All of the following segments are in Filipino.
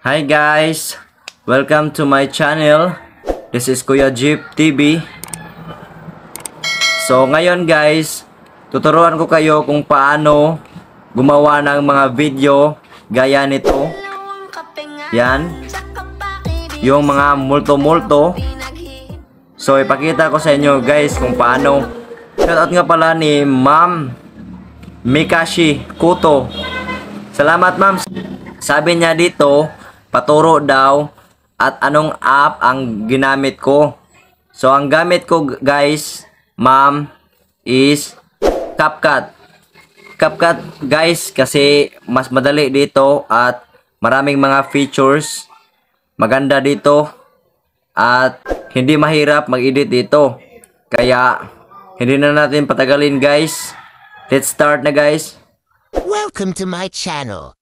Hi guys! Welcome to my channel. This is Kuya Jeep TV. So ngayon guys, tuturuan ko kayo kung paano gumawa ng mga video gaya nito. Yan. Yung mga multo-multo. So ipakita ko sa inyo guys kung paano. Shoutout nga pala ni Ma'am Mikashi Kuto. Salamat ma'am. Sabi niya dito, paturo daw at anong app ang ginamit ko. So ang gamit ko guys, ma'am, is CapCut. CapCut guys kasi mas madali dito at maraming mga features. Maganda dito at hindi mahirap mag-edit dito. Kaya hindi na natin patagalin guys. Let's start na guys. Welcome to my channel,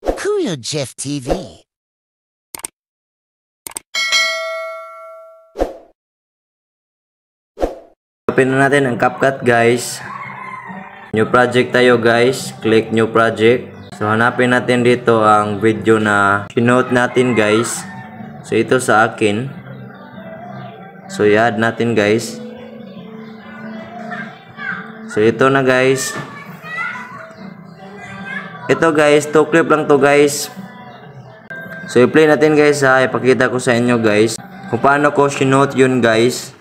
Kuya Jeff TV. Open na natin ang CapCut guys. New project tayo guys. Click new project. So hanapin natin dito ang video na kinote natin guys. So ito sa akin. So i-add natin guys. So ito na guys. Ito guys, 2 clip lang to guys. So i-play natin guys ha. Ipakita ko sa inyo guys kung paano ko kinote yun guys.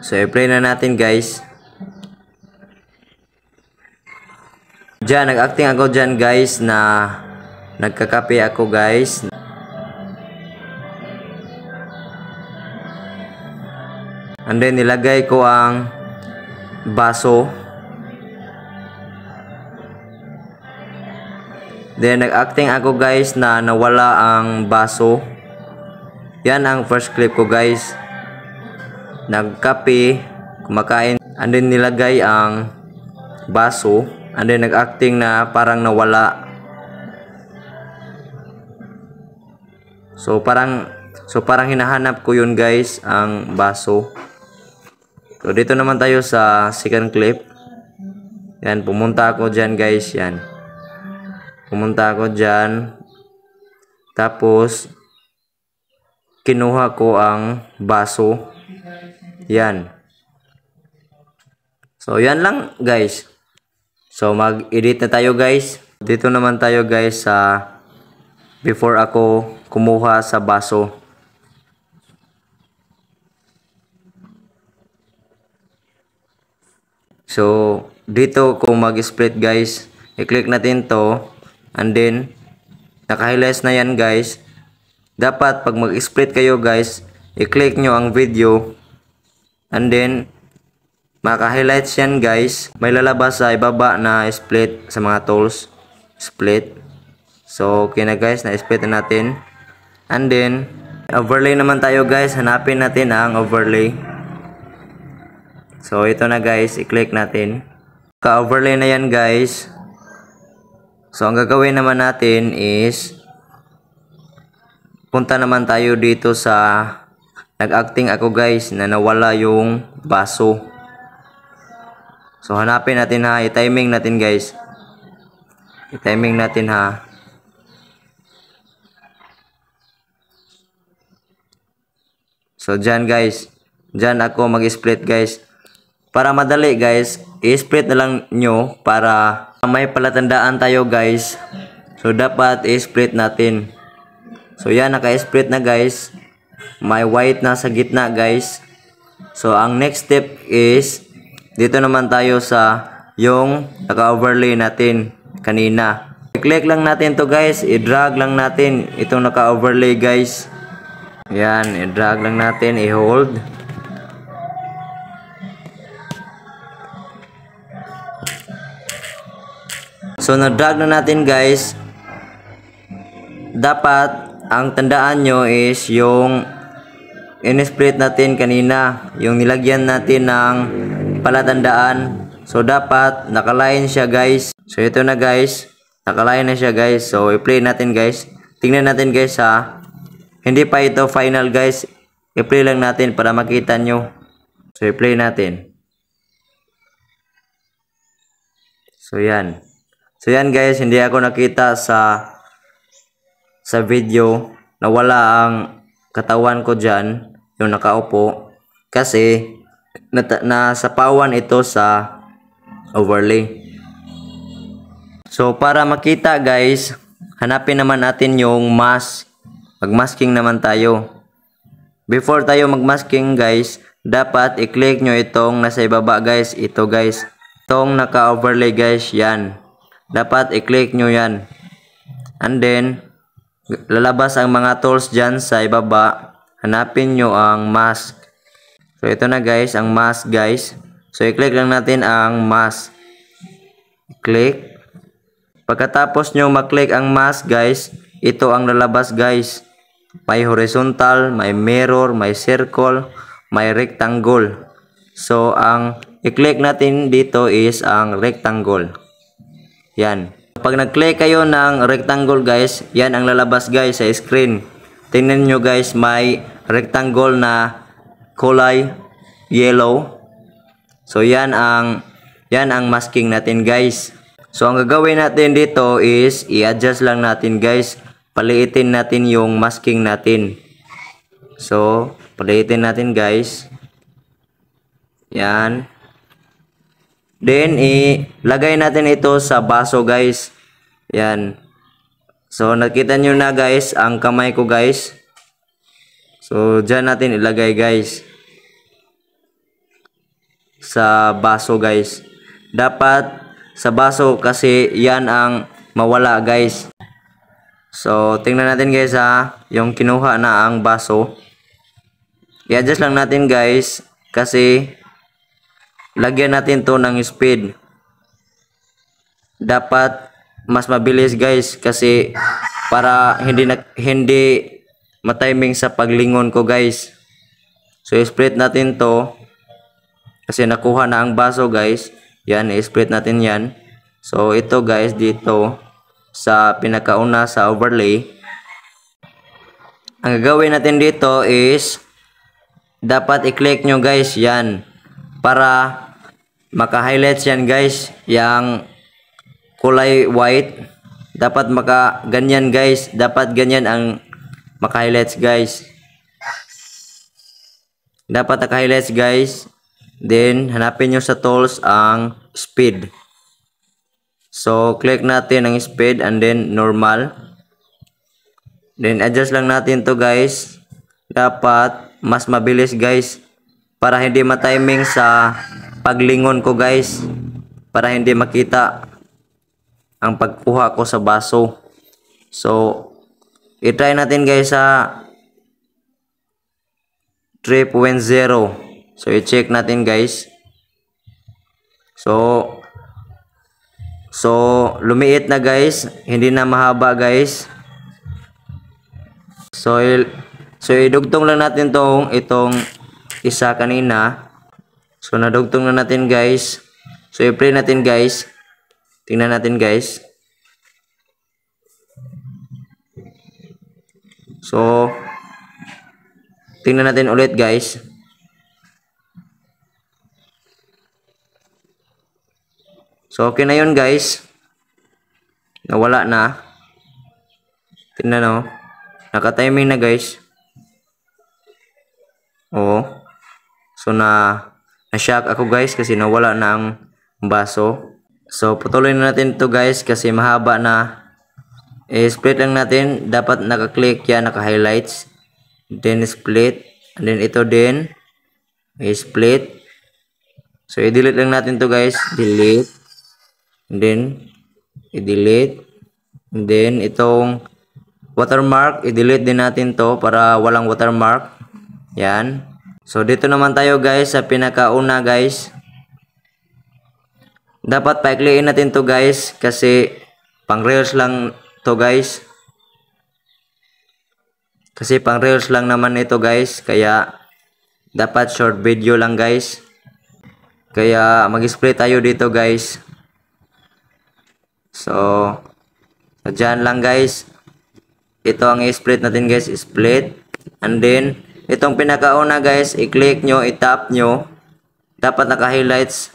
So i-play na natin guys. Diyan, nag-acting ako dyan guys na nagkakape ako guys. And then nilagay ko ang baso. Then nag-acting ako guys na nawala ang baso. Yan ang first clip ko guys. Nagkape, kumakain, and then nilagay ang baso, and then nag-acting na parang nawala. So parang hinahanap ko yun guys, ang baso. So dito naman tayo sa second clip. Yan, pumunta ako dyan guys, yan. Pumunta ako dyan. Tapos kinuha ko ang baso. Yan. So yan lang guys. So mag-edit na tayo guys. Dito naman tayo guys sa before ako kumuha sa baso. So dito kung mag-split guys, i-click natin to. And then naka-highlights na yan guys. Dapat pag mag-split kayo guys, i-click nyo ang video. And then maka-highlights yan guys. May lalabas sa ibaba na split sa mga tools. Split. So okay na guys, na-split na natin. And then overlay naman tayo guys. Hanapin natin ang overlay. So ito na guys, i-click natin. Ka-overlay na yan guys. So ang gagawin naman natin is punta naman tayo dito sa nag-acting ako guys na nawala yung baso. So hanapin natin ha, i-timing natin guys. I-timing natin ha. So dyan guys, dyan ako mag-split guys. Para madali guys, i-split na lang nyo para may palatandaan tayo guys. So dapat i-split natin. So yan, naka-split na guys. May white na sa gitna guys. So ang next step is dito naman tayo sa yung naka-overlay natin kanina. I-click lang natin to guys. I-drag lang natin itong naka-overlay guys. Yan, i-drag lang natin, i-hold. So na-drag na natin guys. Dapat ang tandaan nyo is yung in-split natin kanina, yung nilagyan natin ng palatandaan. So dapat nakaline siya guys. So ito na guys, nakaline na siya guys. So i-play natin guys. Tingnan natin guys ha. Hindi pa ito final guys. I-play lang natin para makita nyo. So i-play natin. So yan. So yan guys, hindi ako nakita sa sa video na wala ang katawan ko dyan, yung nakaupo, kasi nasapawan ito sa overlay. So para makita guys, hanapin naman natin yung mask. Mag-masking naman tayo. Before tayo mag-masking guys, dapat i-click nyo itong nasa ibaba guys. Ito guys, itong naka-overlay guys, yan. Dapat i-click nyo yan. And then, lalabas ang mga tools dyan sa ibaba. Hanapin nyo ang mask. So ito na guys, ang mask guys. So i-click lang natin ang mask. Click. Pagkatapos nyo mag-click ang mask guys, ito ang lalabas guys. May horizontal, may mirror, may circle, may rectangle. So ang i-click natin dito is ang rectangle. Yan. Pag nag-click kayo ng rectangle guys, yan ang lalabas guys sa screen. Tingnan nyo guys, may rectangle na kulay yellow. So yan ang masking natin guys. So ang gagawin natin dito is i-adjust lang natin guys. Paliitin natin yung masking natin. So paliitin natin guys. Yan. Then ilagay natin ito sa baso guys. Yan. So nakita nyo na guys ang kamay ko guys. So dyan natin ilagay guys. Sa baso guys. Dapat sa baso kasi yan ang mawala guys. So tingnan natin guys yung kinuha na ang baso. I-adjust lang natin guys kasi lagyan natin to ng speed. Dapat mas mabilis guys kasi para hindi matiming sa paglingon ko guys. So i-split natin to kasi nakuha na ang baso guys. Yan, i-split natin yan. So ito guys dito sa pinakauna sa overlay. Ang gagawin natin dito is dapat i-click nyo guys yan para maka-highlights yan guys. Yang kulay white dapat ganyan guys. Dapat ganyan ang maka-highlights guys. Dapat naka-highlights guys. Then hanapin nyo sa tools ang speed. So click natin ang speed and then normal. Then adjust lang natin to guys. Dapat mas mabilis guys para hindi matiming sa paglingon ko guys. Para hindi makita ang pagkuha ko sa baso. So i-try natin guys sa 3.0. So i-check natin guys. So lumiit na guys, hindi na mahaba guys. So idugtong lang natin itong isa kanina. So nadugtong na natin guys. So i-play natin guys. Tingnan natin guys. So tingnan natin ulit guys. So okay na yun guys. Nawala na. Tingnan o. Naka-timing na guys. Oo. So na-shock ako guys kasi nawala na ang baso. So patuloy na natin to guys kasi mahaba na. Split lang natin. Dapat naka-click yan, naka-highlights. Then split. And then ito din. Split. So i-delete lang natin to guys. Delete. And then i-delete. And then itong watermark, i-delete din natin to para walang watermark. Yan. So dito naman tayo guys sa pinakauna guys. Dapat paikliin natin to guys kasi pang reels lang to guys. Kasi pang reels lang naman ito guys. Kaya dapat short video lang guys. Kaya mag-split tayo dito guys. So dyan lang guys. Ito ang i-split natin guys. Split. And then itong pinakauna guys, i-click nyo, i-tap nyo. Dapat naka-highlights.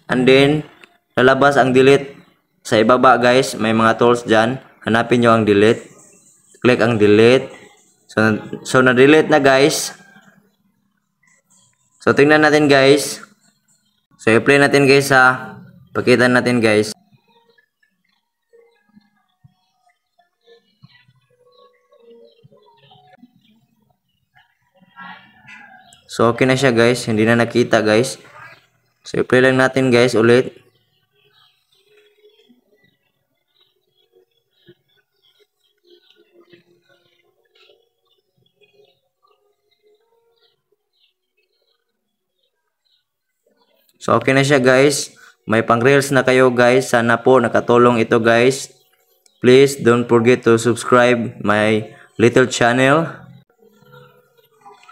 And then lalabas ang delete sa ibaba guys. May mga tools dyan. Hanapin nyo ang delete. click ang delete. So na-delete na guys. So tingnan natin guys. So i-play natin guys ha. Pakita natin guys. So okay na siya guys. Hindi na nakita guys. So i-play lang natin guys ulit. So okay na siya guys. May pang reels na kayo guys. Sana po nakatulong ito guys. Please don't forget to subscribe my little channel.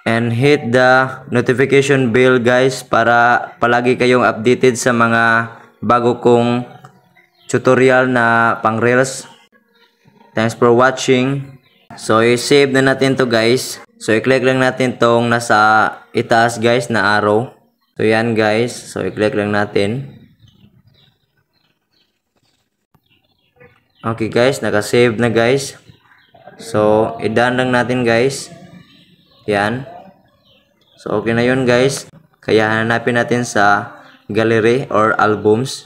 And hit the notification bell guys para palagi kayong updated sa mga bago kong tutorial na pang reels. Thanks for watching. So i-save na natin to guys. So i-click lang natin tong nasa itaas guys na arrow. So yan guys, so i-click lang natin. Okay guys, naka-save na guys. So i-done lang natin guys. Yan. So okay na yun guys. Kaya hanapin natin sa gallery or albums.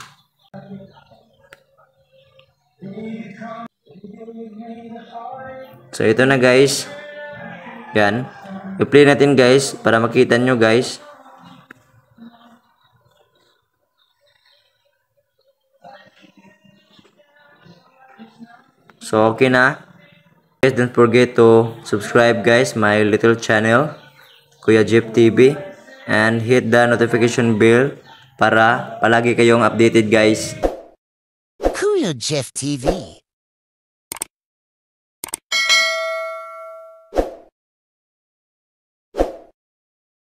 So ito na guys. Yan. I-play natin guys para makita nyo guys. So okay na. Guys, don't forget to subscribe guys my little channel Kuya Jeff TV and hit the notification bell para palagi kayong updated guys. Kuya Jeff TV.